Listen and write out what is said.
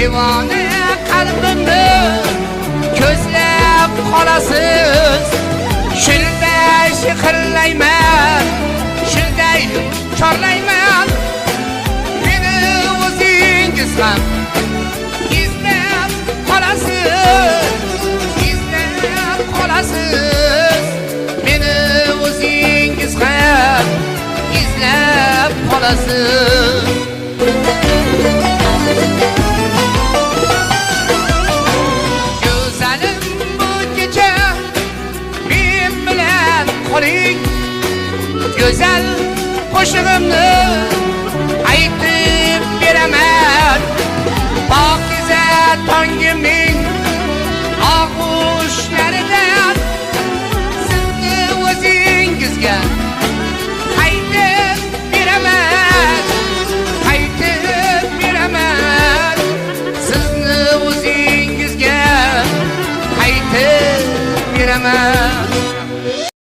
Devona qalbimni ko'zlab qolasiz. Shunday shiqirlayman, shunday chorlayman. Meni o'zingiz ham izlab qolasiz, izlab qolasiz. Meni o'zingiz ham izlab qolasiz. Go'zalim bu kecha men bilan qoling. Go'zal qo'shig'imni aytib beraman. Pokiza tongimning og'ushlaridan sizni o'zingizga qaytib beraman, qaytib beraman. Sizni o'zingizga qaytib beraman.